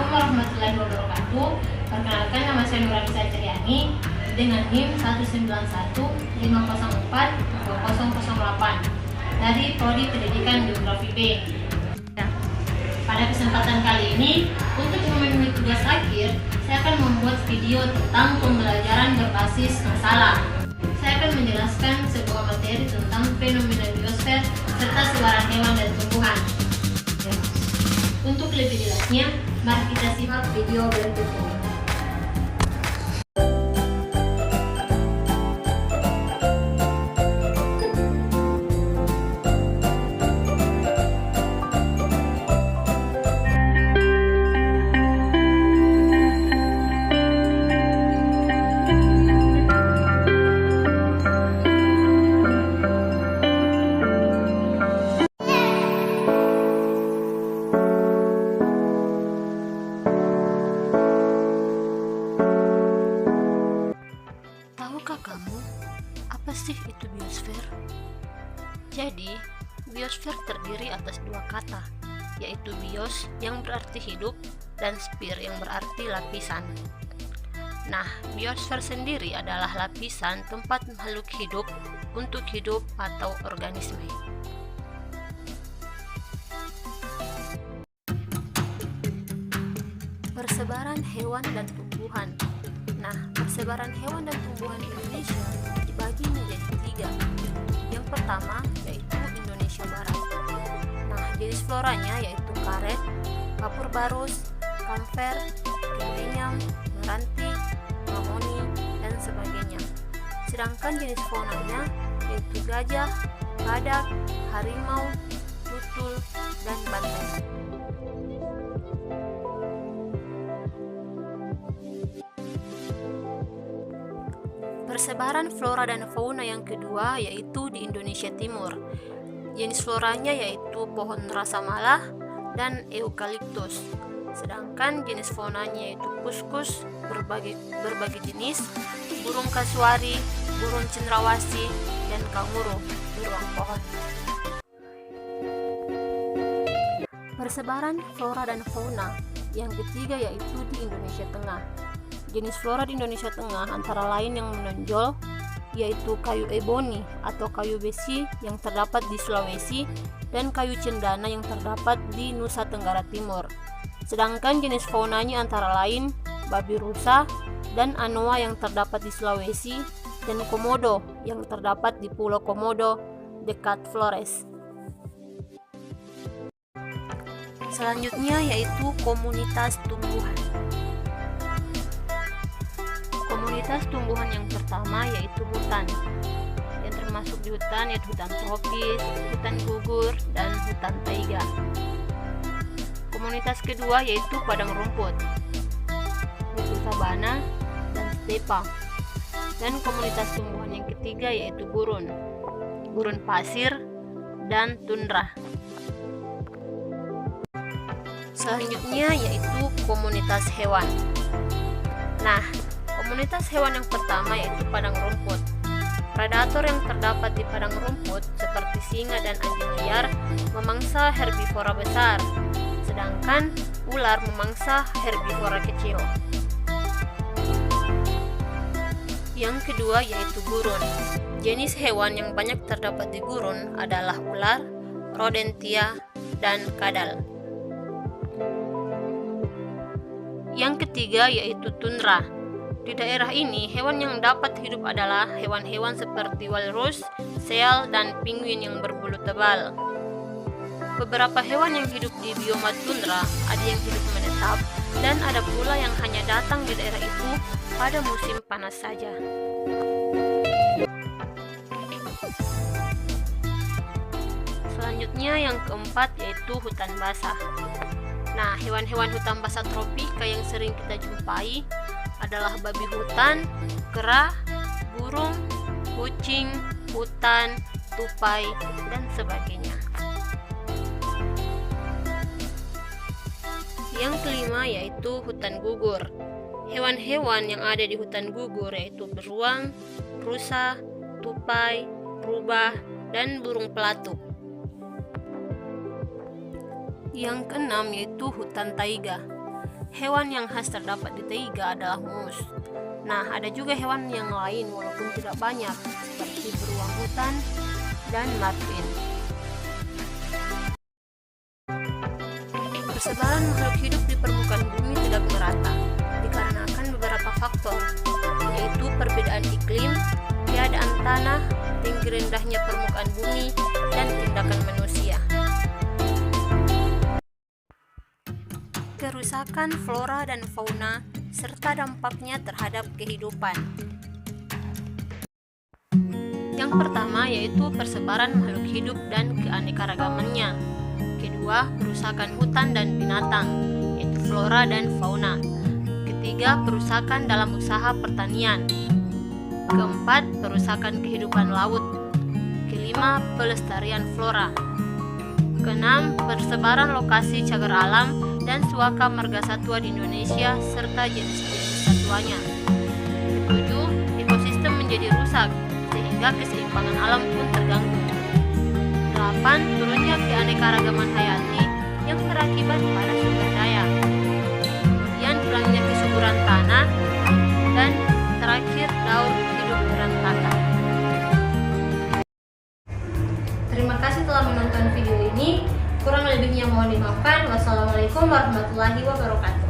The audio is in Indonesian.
Assalamualaikum warahmatullahi wabarakatuh. Perkenalkan, nama saya Nurhanisa Ciryani dengan NIM 19150042008 dari Prodi Pendidikan Geografi B. Pada kesempatan kali ini, untuk memenuhi tugas akhir, saya akan membuat video tentang pembelajaran berbasis masalah. Saya akan menjelaskan sebuah materi tentang fenomena biosfer serta sebaran hewan dan tumbuhan. Untuk lebih jelasnya, mari kita simak video berikut ini. Tahukah kamu apa sih itu biosfer? Jadi, biosfer terdiri atas dua kata, yaitu bios yang berarti hidup dan sphere yang berarti lapisan. Nah, biosfer sendiri adalah lapisan tempat makhluk hidup untuk hidup atau organisme. Persebaran hewan dan tumbuhan. Nah, persebaran hewan dan tumbuhan di Indonesia dibagi menjadi tiga. Yang pertama yaitu Indonesia Barat. Nah, jenis floranya yaitu karet, kapur barus, kamfer, kemenyam, meranti, mamoni, dan sebagainya. Sedangkan jenis faunanya yaitu gajah, badak, harimau, tutul, dan banteng. Persebaran flora dan fauna yang kedua yaitu di Indonesia Timur. Jenis floranya yaitu pohon rasa malah dan eukaliptus. Sedangkan jenis faunanya yaitu kuskus, berbagai jenis, burung kasuari, burung cendrawasih, dan kanguru, beruang pohon. Persebaran flora dan fauna yang ketiga yaitu di Indonesia Tengah. Jenis flora di Indonesia Tengah antara lain yang menonjol yaitu kayu eboni atau kayu besi yang terdapat di Sulawesi dan kayu cendana yang terdapat di Nusa Tenggara Timur. Sedangkan jenis faunanya antara lain babi rusa dan anoa yang terdapat di Sulawesi dan komodo yang terdapat di Pulau Komodo dekat Flores. Selanjutnya yaitu komunitas tumbuhan. Komunitas tumbuhan yang pertama yaitu hutan. Yang termasuk di hutan yaitu hutan tropis, hutan gugur, dan hutan taiga. Komunitas kedua yaitu padang rumput, yaitu sabana dan stepa. Dan komunitas tumbuhan yang ketiga yaitu gurun, gurun pasir, dan tundra. Selanjutnya yaitu komunitas hewan. Nah, komunitas hewan yang pertama yaitu padang rumput. Predator yang terdapat di padang rumput seperti singa dan anjing liar memangsa herbivora besar, sedangkan ular memangsa herbivora kecil. Yang kedua yaitu gurun. Jenis hewan yang banyak terdapat di gurun adalah ular, rodentia, dan kadal. Yang ketiga yaitu tundra. Di daerah ini, hewan yang dapat hidup adalah hewan-hewan seperti walrus, seal, dan penguin yang berbulu tebal. Beberapa hewan yang hidup di bioma tundra ada yang hidup menetap, dan ada pula yang hanya datang di daerah itu pada musim panas saja. Selanjutnya yang keempat yaitu hutan basah. Nah, hewan-hewan hutan basah tropika yang sering kita jumpai adalah babi hutan, kera, burung, kucing, hutan, tupai, dan sebagainya. Yang kelima yaitu hutan gugur. Hewan-hewan yang ada di hutan gugur yaitu beruang, rusa, tupai, rubah, dan burung pelatuk. Yang keenam yaitu hutan taiga. Hewan yang khas terdapat di taiga adalah moose. Nah, ada juga hewan yang lain walaupun tidak banyak, seperti beruang hutan dan marlin. Persebaran makhluk hidup di permukaan bumi tidak merata, dikarenakan beberapa faktor, yaitu perbedaan iklim, keadaan tanah, tinggi rendahnya permukaan bumi, dan tindakan manusia. Kerusakan flora dan fauna, serta dampaknya terhadap kehidupan. Yang pertama yaitu persebaran makhluk hidup dan keanekaragamannya. Kedua, perusakan hutan dan binatang, yaitu flora dan fauna. Ketiga, perusakan dalam usaha pertanian. Keempat, perusakan kehidupan laut. Kelima, pelestarian flora. Keenam, persebaran lokasi cagar alam dan suaka marga satwa di Indonesia serta jenis-jenis satwanya. Ketujuh, ekosistem menjadi rusak sehingga keseimbangan alam pun terganggu. 8. Turunnya keanekaragaman hayati yang berakibat pada sumber daya. Kemudian hilangnya kesuburan tanah, dan terakhir daur hidup berantakan. Terima kasih telah menonton video ini. Kurang lebihnya mohon dimaafkan. Wassalamualaikum warahmatullahi wabarakatuh.